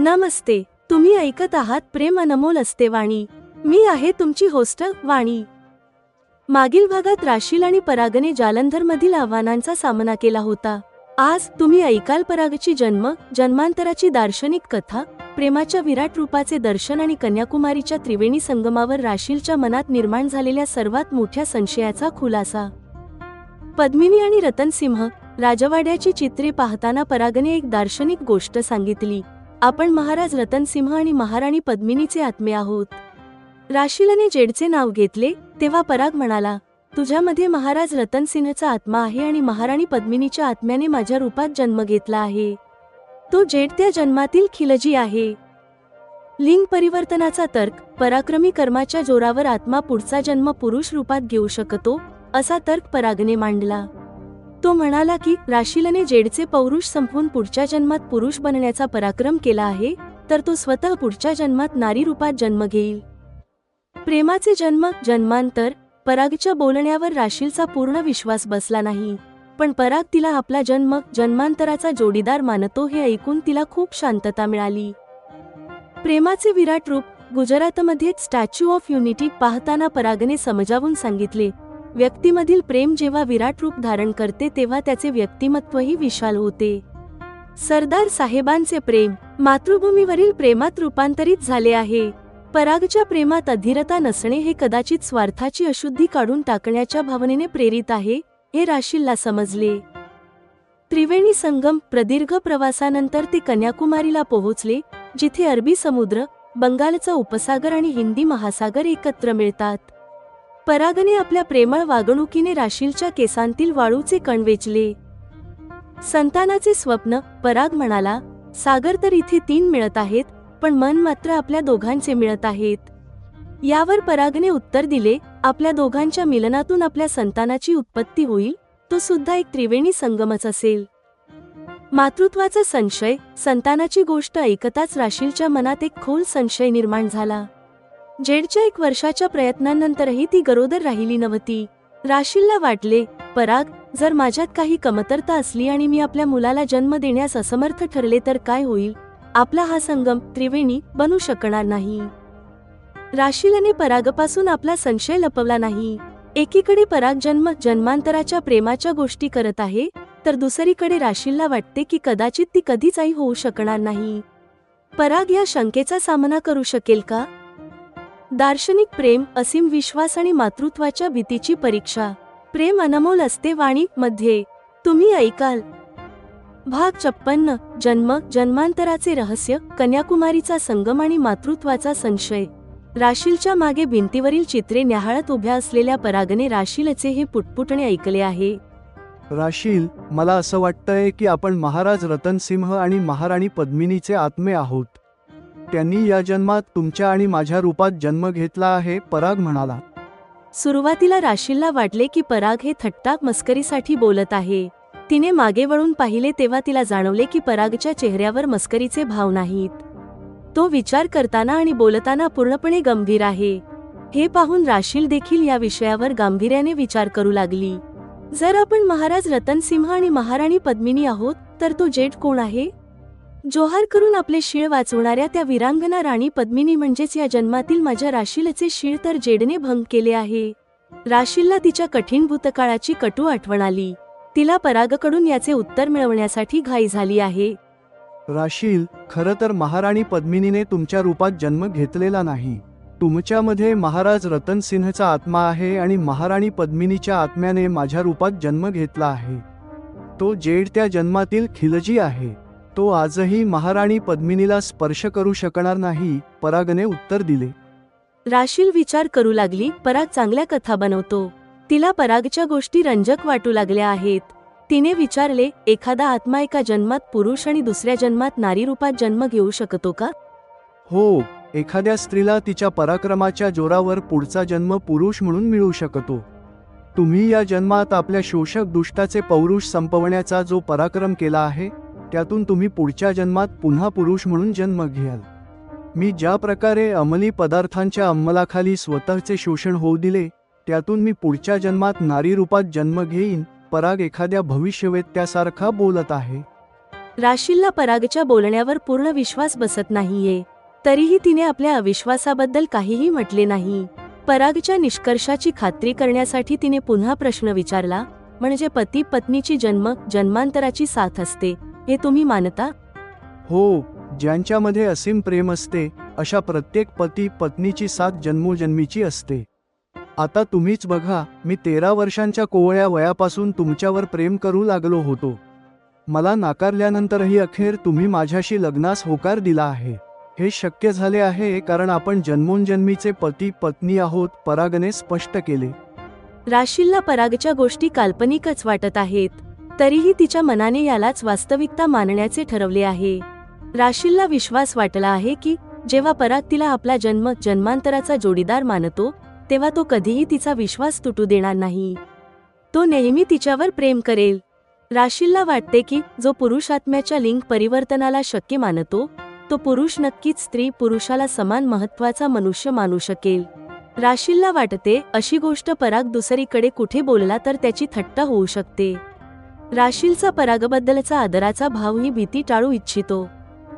नमस्ते. तुम्ही ऐकत आहात प्रेम अनमोल असते वाणी. मी आहे तुमची होस्ट वाणी. मागील भागात राशील आणि परागने जालंधर मधील आव्हानांचा सामना केला होता. आज तुम्ही ऐकाल परागची जन्मांतराची दार्शनिक कथा, प्रेमाच्या विराट रूपाचे दर्शन आणि कन्याकुमारीच्या त्रिवेणी संगमावर राशीलच्या मनात निर्माण झालेल्या सर्वात मोठ्या संशयाचा खुलासा. पद्मिनी आणि रतनसिंह राजवाड्याची चित्रे पाहताना परागने एक दार्शनिक गोष्ट सांगितली. आपण महाराज रतनसिंह आणि महाराणी पद्मिनीचे आत्मे आहोत. राशीलने जेडचे नाव घेतले तेव्हा पराग म्हणाला, तुझ्यामध्ये महाराज रतनसिंहचा आत्मा आहे आणि महाराणी पद्मिनीच्या आत्म्याने माझ्या रूपात जन्म घेतला आहे. तो जेड त्या जन्मातील खिलजी आहे. लिंग परिवर्तनाचा तर्क, पराक्रमी कर्माच्या जोरावर आत्मा पुढचा जन्म पुरुष रूपात घेऊ शकतो, असा तर्क परागने मांडला. तो म्हणाला की राशीलने जेडचे पौरुष संपवून पुढच्या जन्मात पुरुष बनण्याचा पराक्रम केला आहे, तर तो स्वतः पुढच्या जन्मात नारी रूपात जन्म घेईल. प्रेमाचे जन्मांतर. परागच्या बोलण्यावर राशीलचा पूर्ण विश्वास बसला नाही, पण पराग तिला आपला जन्मांतराचा जोडीदार मानतो हे ऐकून तिला खूप शांतता मिळाली. प्रेमाचे विराट रूप. गुजरातमध्ये स्टॅच्यू ऑफ युनिटी पाहताना परागने समजावून सांगितले, व्यक्तीमधील प्रेम जेव्हा विराट रूप धारण करते तेव्हा त्याचे व्यक्तिमत्वही विशाल होते. सरदार साहेबांचे प्रेम मातृभूमीवरील प्रेमात रूपांतरित झाले आहे. परागच्या प्रेमात अधीरता नसणे हे कदाचित स्वार्थाची अशुद्धी काढून टाकण्याच्या भावनेने प्रेरित आहे, हे राशीलला समजले. त्रिवेणी संगम. प्रदीर्घ प्रवासानंतर ते कन्याकुमारीला पोहोचले, जिथे अरबी समुद्र, बंगालचा उपसागर आणि हिंदी महासागर एकत्र मिळतात. परागने आपल्या प्रेमळ वागणुकीने राशीलच्या केसांतील वाळूचे कण वेचले. संतानाचे स्वप्न. पराग म्हणाला, सागर तर इथे 3 मिळत आहेत, पण मन मात्र आपल्या दोघांचे मिळत आहेत. यावर परागने उत्तर दिले, आपल्या दोघांच्या मिलनातून आपल्या संतानाची उत्पत्ती होईल, तो सुद्धा एक त्रिवेणी संगमच असेल. मातृत्वाचा संशय. संतानाची गोष्ट ऐकताच राशीलच्या मनात एक खोल संशय निर्माण झाला. जेडच्या 1 वर्षाच्या प्रयत्नांनंतरही ती गरोदर राहिली नव्हती. राशीलला वाटले, पराग, जर माझ्यात काही कमतरता असली आणि मी आपल्या मुलाला जन्म देण्यास असमर्थ ठरले तर काय होईल? आपला हा संगम त्रिवेणी बनू शकणार नाही. राशीलने परागपासून आपला संशय लपवला नाही. एकीकडे पराग जन्मांतराच्या प्रेमाच्या गोष्टी करत आहे, तर दुसरीकडे राशीलला वाटते की कदाचित ती कधीच आई होऊ शकणार नाही. पराग या शंकेचा सामना करू शकेल का? दार्शनिक प्रेम, असीम विश्वास आणि मातृत्वाच्या भीतीची परीक्षा. प्रेम अनमोल असते वाणी मध्ये तुम्ही ऐकाल. भाग 56. जन्मांतराचे रहस्य, कन्याकुमारीचा संगम आणि मातृत्वाचा संशय. राशीलच्या मागे भिंतीवरील चित्रे न्याहाळत उभ्या असलेल्या परागने राशीलचे हे पुटपुटणे ऐकले आहे. राशील, मला असं वाटतंय की आपण महाराज रतनसिंह आणि महाराणी पद्मिनीचे आत्मे आहोत. त्यांनी या जन्मात तुमच्या आणि माझ्या रूपात जन्म घेतला आहे, पराग म्हणाला. सुरुवातीला राशीलला वाटले की पराग हे थट्टा मस्करीसाठी बोलत आहे. तिने मागे वळून पाहिले तेव्हा तिला जाणवले की परागच्या चेहऱ्यावर मस्करीचे भाव नाहीत. तो विचार करताना आणि बोलताना पूर्णपणे गंभीर आहे. हे पाहून राशील देखील या विषयावर गांभीर्याने विचार करू लागली. जर आपण महाराज रतनसिंह आणि महाराणी पद्मिनी आहोत, तर तो जेड कोण आहे? जोहार करून आपले शीळ वाचवणाऱ्या त्या वीरांगना राणी पद्मिनी म्हणजेच या जन्मातील माझ्या राशीलचे शीळ तर जेडने भंग केले आहे. राशीलला तिच्या कठीण भूतकाळाची कटू आठवण आली. तिला परागकडून याचे उत्तर मिळवण्यासाठी घाई झाली आहे. राशील, खरं तर महाराणी पद्मिनीने तुमच्या रूपात जन्म घेतलेला नाही. तुमच्यामध्ये महाराज रतनसिंहचा आत्मा आहे आणि महाराणी पद्मिनीच्या आत्म्याने माझ्या रूपात जन्म घेतला आहे. तो जेड त्या जन्मातील खिलजी आहे. तो आजही महाराणी पद्मिनीला स्पर्श करू शकणार नाही, परागने उत्तर दिले. राशील विचार करू लागली, पराग चांगल्या कथा बनवतो. तिला परागच्या गोष्टी रंजक वाटू लागल्या आहेत. तिने विचारले, एखादा आत्मा एका जन्मात पुरुष आणि दुसऱ्या जन्मात नारी रूपात जन्म घेऊ शकतो का? हो, एखाद्या स्त्रीला तिच्या पराक्रमाच्या जोरावर पुढचा जन्म पुरुष म्हणून मिळू शकतो. तुम्ही या जन्मात आपल्या शोषक दुष्टाचे पौरुष संपवण्याचा जो पराक्रम केला आहे, त्यातून तुम्ही पुढच्या जन्मात पुन्हा पुरुष म्हणून जन्म घ्याल. मी ज्या प्रकारे अंमली पदार्थांच्या अंमलाखाली स्वतःचे शोषण होऊ दिले, त्यातून मी पुढच्या जन्मात नारी रूपात जन्म घेईन. पराग एखाद्या भविष्यवेत्त्यासारखा बोलत आहे. राशीलला परागच्या बोलण्यावर पूर्ण विश्वास बसत नाहीये. तरीही तिने आपल्या अविश्वासाबद्दल काहीही म्हटले नाही. परागच्या निष्कर्षाची खात्री करण्यासाठी तिने पुन्हा प्रश्न विचारला, म्हणजे पती पत्नीची जन्मांतराची साथ असते, हे तुम्ही मानता? हो, ज्यांच्यामध्ये असीम प्रेम असते अशा प्रत्येक पती पत्नीची साथ जन्मोजन्मीची असते. आता तुम्हीच बघा, मी 13 वर्षांच्या कोवळ्या वयापासून तुमच्यावर प्रेम करू लागलो होतो. मला नाकारल्यानंतरही अखेर तुम्ही माझ्याशी लग्नास होकार दिला आहे. हे शक्य झाले आहे कारण आपण जन्मोजन्मीचे पती पत्नी आहोत, परागने स्पष्ट केले. राशीलला परागच्या गोष्टी काल्पनिकच वाटत आहेत. तरीही तिच्या मनाने यालाच वास्तविकता मानण्याचे ठरवले आहे. राशीलला विश्वास वाटला आहे की जेव्हा पराग तिला आपला जन्मांतराचा जोडीदार मानतो तेव्हा तो कधीही तिचा विश्वास तुटू देणार नाही. तो नेहमी तिच्यावर प्रेम करेल. राशीलला वाटते की जो पुरुष आत्म्याच्या लिंग परिवर्तनाला शक्य मानतो तो पुरुष नक्कीच स्त्री पुरुषाला समान महत्त्वाचा मनुष्य मानू शकेल. राशीलला वाटते अशी गोष्ट पराग दुसरीकडे कुठे बोलला तर त्याची थट्टा होऊ शकते. राशीलचा परागबद्दलचा आदराचा भाव ही भीती टाळू इच्छितो.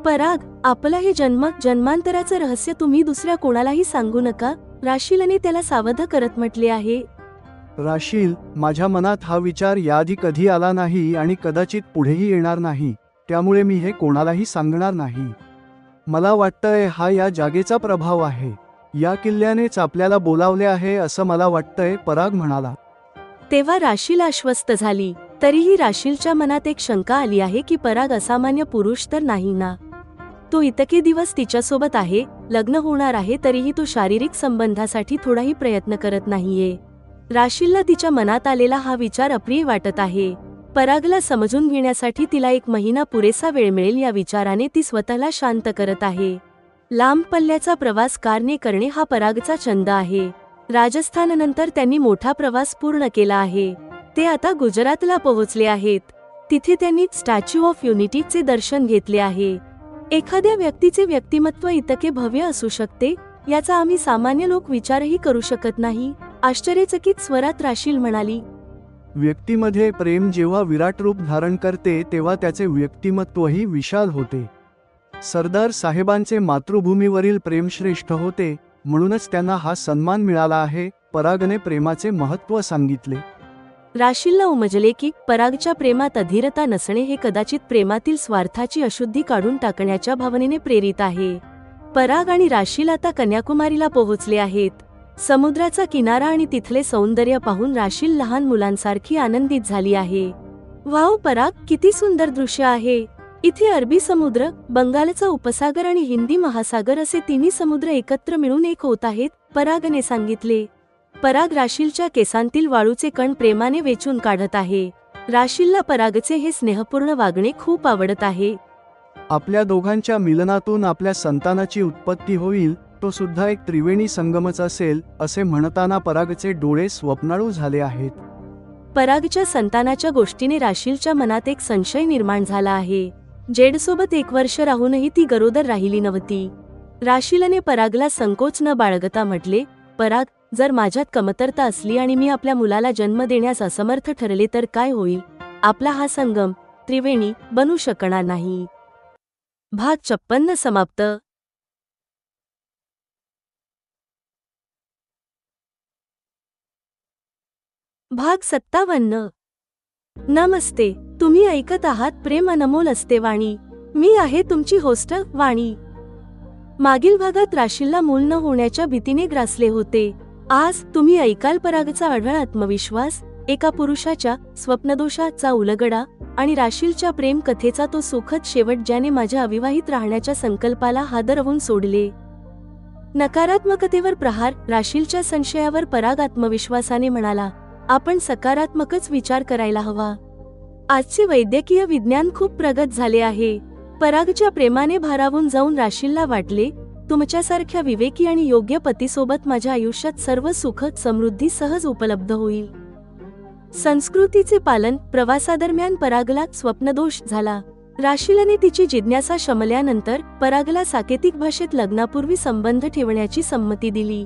पराग, आपलं हे जन्मांतराचं रहस्य तुम्ही दुसऱ्या कोणालाही सांगू नका, राशीलने त्याला सावध करत म्हटले आहे. राशील, माझ्या मनात हा विचार याआधी कधी आला नाही आणि कदाचित पुढेही येणार नाही, त्यामुळे मी हे कोणालाही सांगणार नाही. मला वाटतंय हा या जागेचा प्रभाव आहे. या किल्ल्यानेच आपल्याला बोलावले आहे असं मला वाटतंय, पराग म्हणाला. तेव्हा राशील आश्वस्त झाली. तरीही राशीलच्या मनात एक शंका आली आहे की पराग असामान्य पुरुष तर नाही ना. तो इतके दिवस तिच्यासोबत आहे, लग्न होणार आहे, तरीही तो शारीरिक संबंधासाठी थोडाही प्रयत्न करत नाहीये. राशीलला तिच्या मनात आलेला हा विचार अप्रिय वाटत आहे. परागला समजून घेण्यासाठी तिला 1 महिना पुरेसा वेळ मिळेल या विचाराने ती स्वतःला शांत करत आहे. लांब पल्ल्याचा प्रवास कारने करणे हा परागचा छंद आहे. राजस्थाननंतर त्यांनी मोठा प्रवास पूर्ण केला आहे. ते आता गुजरातला पोहोचले आहेत. तिथे त्यांनी स्टॅच्यू ऑफ युनिटीचे दर्शन घेतले आहे. एखाद्या व्यक्तीचे व्यक्तिमत्व इतके भव्य असू शकते याचा आम्ही सामान्य लोक विचारही करू शकत नाही, आश्चर्यचकित स्वरात राशील म्हणाली. व्यक्तीमध्ये प्रेम जेव्हा विराट रूप धारण करते तेव्हा त्याचे व्यक्तिमत्वही विशाल होते. सरदार साहेबांचे मातृभूमीवरील प्रेम श्रेष्ठ होते, म्हणूनच त्यांना हा सन्मान मिळाला आहे, परागने प्रेमाचे महत्त्व सांगितले. राशीलला उमजले की परागच्या प्रेमात अधीरता नसणे हे कदाचित प्रेमातील स्वार्थाची अशुद्धी काढून टाकण्याच्या भावनेने प्रेरित आहे. पराग आणि राशील आता कन्याकुमारीला पोहोचले आहेत. समुद्राचा किनारा आणि तिथले सौंदर्य पाहून राशील लहान मुलांसारखी आनंदित झाली आहे. वाव पराग, किती सुंदर दृश्य आहे. इथे अरबी समुद्र, बंगालचा उपसागर आणि हिंदी महासागर असे तिन्ही समुद्र एकत्र मिळून एक होत आहेत, परागने सांगितले. पराग राशीलच्या केसांतील वाळूचे कण प्रेमाने वेचून काढत आहे. राशीलला परागचे हे स्नेहपूर्ण वागणे खूप आवडत आहे. आपल्या दोघांच्या मिलनातून आपल्या संतानाची उत्पत्ती होईल, तो सुद्धा एक त्रिवेणी संगमच असेल, असे म्हणताना परागचे डोळे स्वप्नाळू झाले आहेत. परागच्या संतानाच्या गोष्टीने राशीलच्या मनात एक संशय निर्माण झाला आहे. जेडसोबत 1 वर्ष राहूनही ती गरोदर राहिली नव्हती. राशीलने परागला संकोच न बाळगता म्हटले, पराग, जर माझ्यात कमतरता असली आणि मी आपल्या मुलाला जन्म देण्यास असमर्थ ठरले तर काय होईल? आपला हा संगम त्रिवेणी बनू शकणार नाही. भाग 56 समाप्त. भाग 57. नमस्ते, तुम्ही ऐकत आहात प्रेम अनमोल असते वाणी. मी आहे तुमची होस्ट वाणी. मागील भागात राशीलला मूल न होण्याच्या भीतीने ग्रासले होते. आज तुम्ही ऐकाल परागचा अढळ आत्मविश्वास, एका पुरुषाच्या स्वप्नदोषाचा उलगडा आणि राशीलच्या प्रेम कथेचा तो सुखद शेवट ज्याने माझ्या अविवाहित राहण्याच्या संकल्पाला हादरवून सोडले. नकारात्मकतेवर प्रहार. राशीलच्या संशयावर पराग आत्मविश्वासाने म्हणाला, आपण सकारात्मकच विचार करायला हवा. आजचे वैद्यकीय विज्ञान खूप प्रगत झाले आहे. परागच्या प्रेमाने भारावून जाऊन राशीलला वाटले, तुमच्यासारख्या विवेकी आणि योग्य पतीसोबत माझ्या आयुष्यात सर्व सुखद समृद्धी सहज उपलब्ध होईल. संस्कृतीचे पालन. प्रवासादरम्यान परागला स्वप्नदोष झाला. राशीलने तिची जिज्ञासा शमल्यानंतर परागला साकेतिक भाषेत लग्नापूर्वी संबंध ठेवण्याची संमती दिली.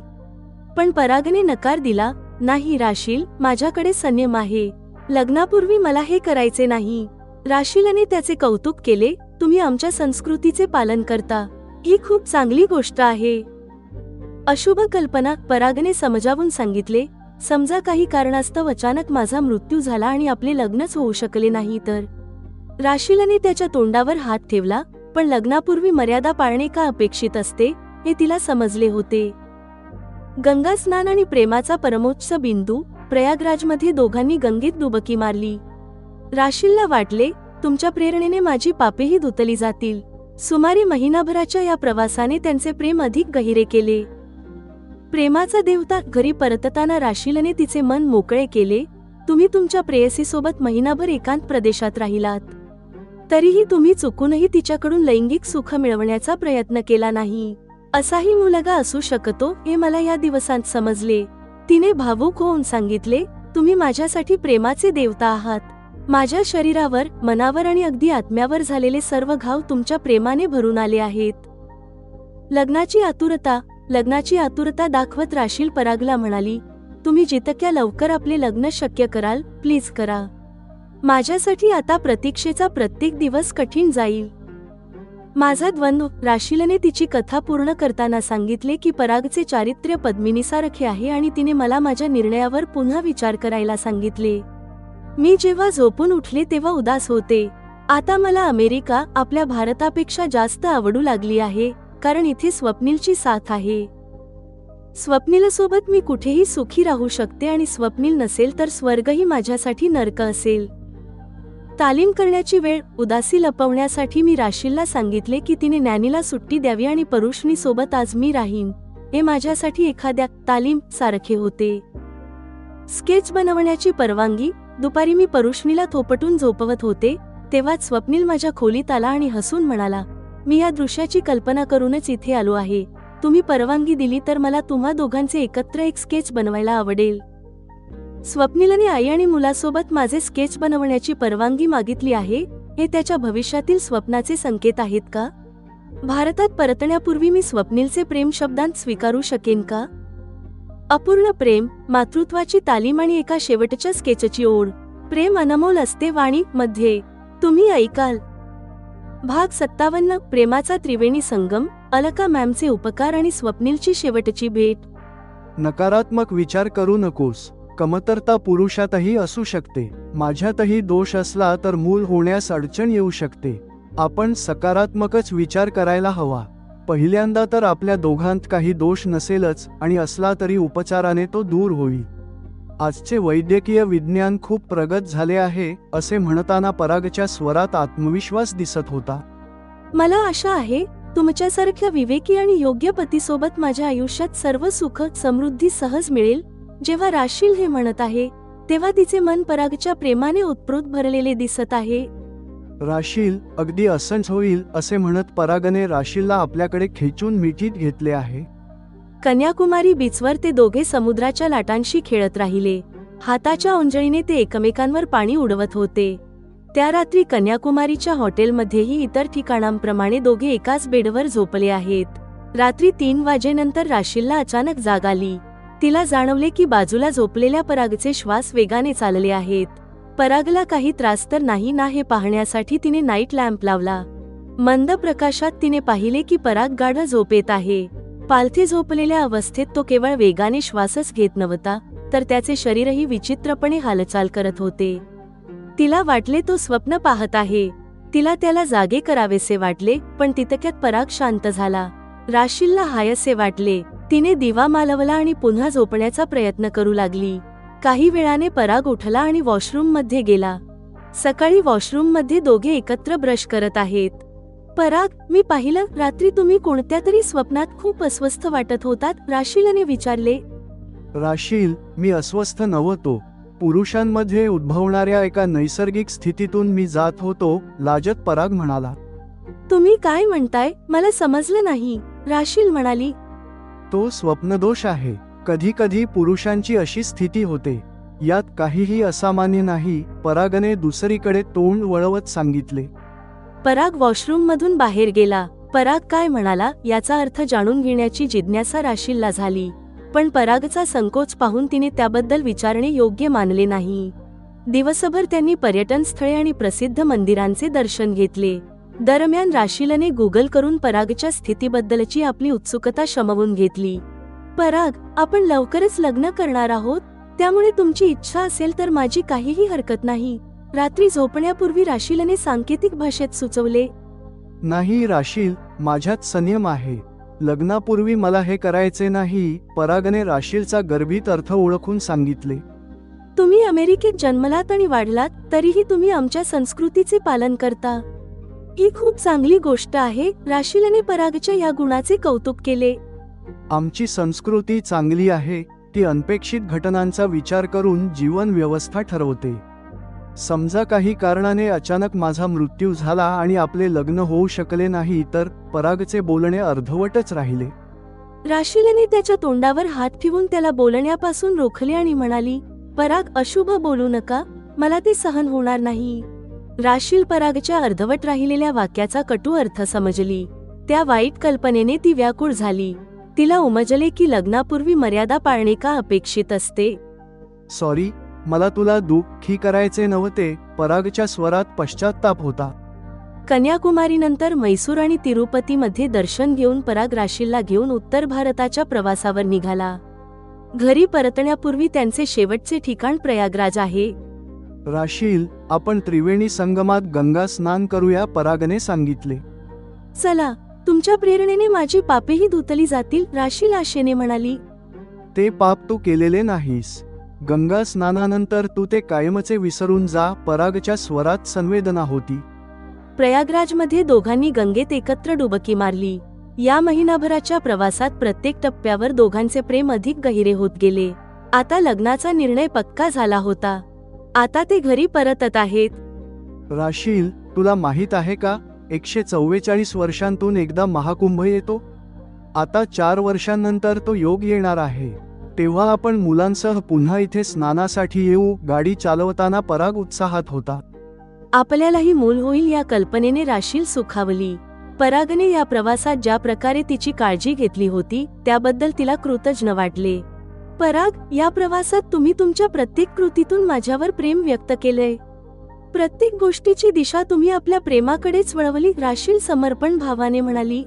पण परागने नकार दिला, नाही राशील, माझ्याकडे संयम आहे. लग्नापूर्वी मला हे करायचे नाही. राशीलने त्याचे कौतुक केले. तुम्ही आमच्या संस्कृतीचे पालन करता, ही खूप चांगली गोष्ट आहे. अशुभ कल्पना, परागने समजावून सांगितले. समजा काही कारणास्तव अचानक माझा मृत्यू झाला आणि आपले लग्नच होऊ शकले नाही तर? राशीलने त्याच्या तोंडावर हात ठेवला. पण लग्नापूर्वी मर्यादा पाळणे का अपेक्षित असते हे तिला समजले होते. गंगा स्नान आणि प्रेमाचा परमोच्च बिंदू. प्रयागराजमध्ये दोघांनी गंगेत डुबकी मारली. राशीलला वाटले, तुमच्या प्रेरणेने माझी पापेही धुतली जातील. सुमारे महिनाभराच्या या प्रवासाने त्यांचे प्रेम अधिक गहिरे केले. प्रेमाचा देवता. घरी परतताना राशीलने तिचे मन मोकळे केले. तुम्ही तुमच्या प्रेयसीसोबत महिनाभर एकांत प्रदेशात राहिलात, तरीही तुम्ही चुकूनही तिच्याकडून लैंगिक सुख मिळवण्याचा प्रयत्न केला नाही. असाही मुलगा असू शकतो हे मला या दिवसांत समजले. तिने भावूक होऊन सांगितले, तुम्ही माझ्यासाठी प्रेमाचे देवता आहात. माझ्या शरीरावर, मनावर आणि अगदी आत्म्यावर झालेले सर्व घाव तुमच्या प्रेमाने भरून आले आहेत. लग्नाची आतुरता दाखवत राशील परागला म्हणाली, तुम्ही जितक्या लवकर आपले लग्न शक्य कराल, प्लीज करा. माझ्यासाठी आता प्रतीक्षेचा प्रत्येक दिवस कठीण जाईल. माझा द्वंद्व. राशीलने तिची कथा पूर्ण करताना सांगितले की परागचे चारित्र्य पद्मिनीसारखे आहे आणि तिने मला माझ्या निर्णयावर पुन्हा विचार करायला सांगितले. मी जेव्हा झोपून उठले तेव्हा उदास होते. आता मला अमेरिका आपल्या भारतापेक्षा जास्त आवडू लागली आहे, कारण इथे स्वप्नीलची साथ आहे. स्वप्नीलसोबत मी कुठेही सुखी राहू शकते आणि स्वप्नील नसेल तर स्वर्गही माझ्यासाठी नरक असेल. तालीम करण्याची वेळ. उदासी लपवण्यासाठी मी राशीलला सांगितले की तिने नॅनीला सुट्टी द्यावी आणि परुष्णी सोबत आज मी राहीन. हे माझ्यासाठी एखाद्या तालीम सारखे होते. स्केच बनवण्याची परवानगी. दुपारी मी परुष्णीला थोपटून झोपवत होते तेव्हाच स्वप्नील माझ्या खोलीत आला आणि हसून म्हणाला, मी या दृश्याची कल्पना करूनच इथे आलो आहे. तुम्ही परवानगी दिली तर मला तुम्हा दोघांचे एकत्र एक स्केच बनवायला आवडेल. स्वप्नीलने आई आणि मुलासोबत माझे स्केच बनवण्याची परवानगी मागितली आहे. हे त्याच्या भविष्यातील स्वप्नाचे संकेत आहेत का? भारतात परतण्यापूर्वी मी स्वप्नीलचे प्रेम शब्दांत स्वीकारू शकेन का? अपूर्ण प्रेम, मातृत्वाची तालीम आणि एका शेवटच्या स्केचची ओढ. प्रेम अनमोल असते वाणी मध्ये तुम्ही ऐकाल. भाग 57. प्रेमाचा त्रिवेणी संगम. अलका मॅमचे उपकार आणि स्वप्नीलची शेवटची भेट. नकारात्मक विचार करू नकोस. कमतरता पुरुषातही असू शकते. माझ्यातही दोष असला तर मूल होण्यास अडचण येऊ शकते. आपण सकारात्मकच विचार करायला हवा. पहिल्यांदा तर आपल्या दोघांत काही दोष नसेलच आणि असला तरी उपचाराने तो दूर होईल. आजचे वैद्यकीय विज्ञान खूप प्रगत झाले आहे असे म्हणताना परागच्या स्वरात आत्मविश्वास दिसत होता. मला आशा आहे तुमच्यासारख्या विवेकी आणि योग्य पतीसोबत माझ्या आयुष्यात सर्व सुख समृद्धी सहज मिळेल. जेव्हा राशील हे म्हणत आहे तेव्हा तिचे मन परागच्या प्रेमाने उत्प्रोत भरलेले दिसत आहे. राशील, अगदी असंच होईल असे म्हणत परागने राशीलला आपल्याकडे खेचून मिठीत घेतले आहे. कन्याकुमारी बीचवर ते दोघे समुद्राच्या लाटांशी खेळत राहिले. हाताच्या ओंजळीने ते एकमेकांवर पाणी उडवत होते. त्या रात्री कन्याकुमारीच्या हॉटेलमध्येही इतर ठिकाणांप्रमाणे दोघे एकाच बेडवर झोपले आहेत. रात्री 3 वाजेनंतर राशीलला अचानक जाग आली. तिला जाणवले की बाजूला झोपलेल्या परागचे श्वास वेगाने चालले आहेत. परागला काही त्रास तर नाही ना हे पाहण्यासाठी तिने नाईट लॅम्प लावला. मंद प्रकाशात तिने पाहिले की पराग गाढ झोपेत आहे. पालथे झोपलेल्या अवस्थेत तो केवळ वेगाने श्वासच घेत नव्हता तर त्याचे शरीरही विचित्रपणे हालचाल करत होते. तिला वाटले तो स्वप्न पाहत आहे. तिला त्याला जागे करावेसे वाटले पण तितक्यात पराग शांत झाला. राशीलला हायसे वाटले. तिने दिवा मालवला आणि पुन्हा झोपण्याचा प्रयत्न करू लागली. काही वेळाने पराग उठला आणि वॉशरूम मध्ये गेला. सकाळी वॉशरूम मध्ये दोघे एकत्र ब्रश करत आहेत. पराग, मी पाहिलं रात्री तुम्ही कोणत्या तरी स्वप्नात खूप अस्वस्थ वाटत होतात, राशीलने विचारले. राशील, मी अस्वस्थ नव्हतो. पुरुषांमध्ये उद्भवणाऱ्या एका नैसर्गिक स्थितीतून मी जात होतो, लाजत पराग म्हणाला. तुम्ही काय म्हणताय, मला समजलं नाही, राशील म्हणाली. तो स्वप्नदोष आहे. कधी कधी पुरुषांची अशी स्थिती होते. यात काहीही असामान्य नाही, परागने दुसरीकडे तोंड वळवत सांगितले. पराग वॉशरूम मधून बाहेर गेला. पराग काय म्हणाला याचा अर्थ जाणून घेण्याची जिज्ञासा राशीलला झाली. पण परागचा संकोच पाहून तिने त्याबद्दल विचारणे योग्य मानले नाही. दिवसभर त्यांनी पर्यटन स्थळे आणि प्रसिद्ध मंदिरांचे दर्शन घेतले. दरम्यान राशीलने गुगल करून परागच्या स्थितीबद्दलची आपली उत्सुकता शमवून घेतली. पराग, आपण लवकरच लग्न करणार आहोत, त्यामुळे तुमची इच्छा असेल तर माझी काहीही हरकत नाही, रात्री झोपण्यापूर्वी राशीलने सांकेतिक भाषेत सुचवले. नाही राशील, माझ्यात संयम आहे. लग्नापूर्वी मला हे करायचे नाही, परागने राशीलचा गर्भित अर्थ ओळखून सांगितले. तुम्ही अमेरिकेत जन्मलात आणि वाढलात, तरीही तुम्ही आमच्या संस्कृतीचे पालन करता. ही खूप चांगली गोष्ट आहे. राशीलने परागच्या या गुणाचे कौतुक केले. आमची संस्कृती चांगली आहे, ती अनपेक्षित घटनांचा विचार करून जीवन व्यवस्था ठरवते. समजा काही कारणाने अचानक माझा मृत्यू झाला आणि आपले लग्न होऊ शकले नाही तर परागचे बोलणे अर्धवटच राहिले. राशीलने त्याच्या तोंडावर हात ठेवून त्याला बोलण्यापासून रोखले आणि म्हणाली, पराग, अशुभ बोलू नका, मला ते सहन होणार नाही. राशील परागच्या अर्धवट राहिलेल्या वाक्याचा कटू अर्थ समजली. त्या वाईट कल्पनेने ती व्याकुळ झाली. तिला उमजले की लग्नापूर्वी मर्यादा पाळणे का अपेक्षित असते. सॉरी, मला तुला दुःखी करायचे नव्हते. परागच्या स्वरात पश्चात्ताप होता. कन्याकुमारीनंतर मैसूर आणि तिरुपतीमध्ये दर्शन घेऊन पराग राशीलला घेऊन उत्तर भारताच्या प्रवासावर निघाला. घरी परतण्यापूर्वी त्यांचे शेवटचे ठिकाण प्रयागराज आहे. राशील, आपण त्रिवेणी संगमात गंगा स्नान करूया, परागने सांगितले. चला, तुमच्या प्रेरणेने माझी पापेही धुतली जातील, राशील आशेने म्हणाली. ते पाप तू केलेले नाहीस. गंगा स्नानानंतर तू ते कायमचे विसरून जा, परागच्या स्वरात संवेदना होती. प्रयागराजमध्ये दोघांनी गंगेत एकत्र डुबकी मारली. या महिनाभराच्या प्रवासात प्रत्येक टप्प्यावर दोघांचे प्रेम अधिक गहिरे होत गेले. आता लग्नाचा निर्णय पक्का झाला होता. आता ते घरी परतत आहेत. राशील, तुला माहित आहे का, 144 वर्षांतून एकदा महाकुंभ येतो. आता 4 वर्षांनंतर तो योग येणार आहे. तेव्हा आपण मुलांसह पुन्हा इथे स्नानासाठी येऊ. गाडी चालवताना पराग उत्साहात होता. आपल्यालाही मूल होईल या कल्पनेने राशील सुखावली. परागने या प्रवासात ज्या प्रकारे तिची काळजी घेतली होती त्याबद्दल तिला कृतज्ञ वाटले. पराग, या प्रवासात तुम्ही तुमच्या प्रत्येक कृतीतून माझ्यावर प्रेम व्यक्त केलंय. प्रत्येक गोष्टीची दिशा तुम्ही आपल्या प्रेमाकडेच वळवली, राशील समर्पण भावाने म्हणाली.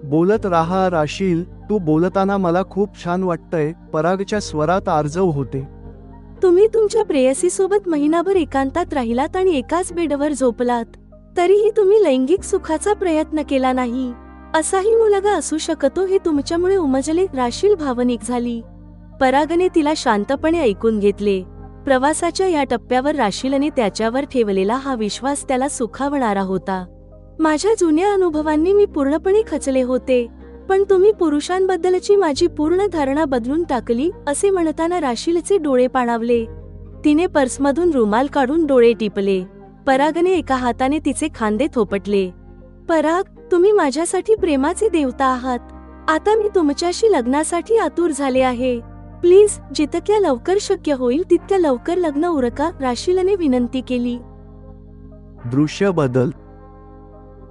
बोलत राहा राशील, तू बोलताना मला खूप छान वाटतंय, परागच्या स्वरात आर्जव होते. तुम्ही तुमच्या प्रेयसीसोबत महिनाभर एकांतात राहिलात आणि एकाच बेडवर झोपलात, तरीही तुम्ही लैंगिक सुखाचा प्रयत्न केला नाही. असाही मुलगा असू शकतो हे तुमच्यामुळे उमजले, राशील भावनिक झाली. परागने तिला शांतपणे ऐकून घेतले. प्रवासाच्या या टप्प्यावर राशीलने त्याच्यावर ठेवलेला हा विश्वास त्याला सुखावणारा होता. माझ्या जुन्या अनुभवांनी मी पूर्णपणे खचले होते, पण तुम्ही पुरुषांबद्दलची माझी पूर्ण धारणा बदलून टाकली, असे म्हणताना राशीलचे डोळे पाणावले. तिने पर्समधून रुमाल काढून डोळे टिपले. परागने एका हाताने तिचे खांदे थोपटले. पराग, तुम्ही माझ्यासाठी प्रेमाचे देवता आहात. आता मी तुमच्याशी लग्नासाठी आतुर झाले आहे. प्लीज, जितक्या लवकर शक्य होईल तितक्या लवकर लग्न उरका, राशीलने विनंती केली. दृश्य बदल.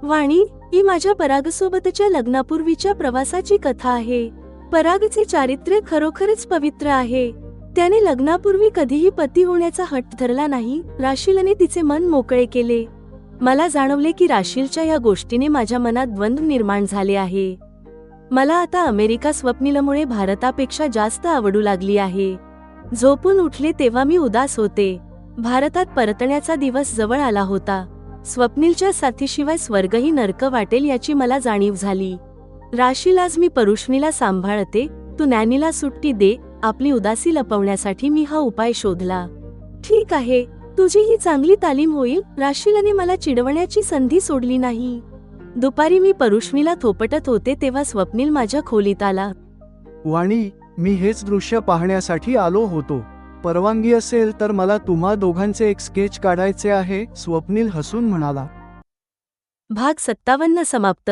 वाणी, ही माझ्या परागसोबतच्या लग्नापूर्वीच्या प्रवासाची कथा आहे. परागचे चारित्र्य खरोखरच पवित्र आहे. त्याने लग्नापूर्वी कधीही पती होण्याचा हट्ट धरला नाही. राशीलने तिचे मन मोकळे केले. मला जाणवले की राशीलच्या या गोष्टीने माझ्या मनात द्वंद्व निर्माण झाले आहे. मला आता अमेरिका स्वप्निलमुळे भारतापेक्षा जास्त आवडू लागली आहे. झोपून उठले तेव्हा मी उदास होते. भारतात परतण्याचा दिवस जवळ आला होता. स्वप्नीलच्या साथीशिवाय स्वर्गही नरक वाटेल याची मला जाणीव झाली. राशील, आज मी परुष्णीला सांभाळते, तू नॅनीला सुट्टी दे. आपली उदासी लपवण्यासाठी मी हा उपाय शोधला. ठीक आहे, तुझी ही चांगली तालीम होईल. राशीलने मला चिडवण्याची संधी सोडली नाही. दुपारी मी परुष्णीला थोपटत होते तेव्हा स्वप्नील माझ्या खोलीत आला. वाणी, मी हेच दृश्य पाहण्यासाठी आलो होतो. परवानगी असेल तर मला तुम्हा दोघांचे एक स्केच काढायचे आहे, स्वप्नील हसून म्हणाला. भाग 57 समाप्त.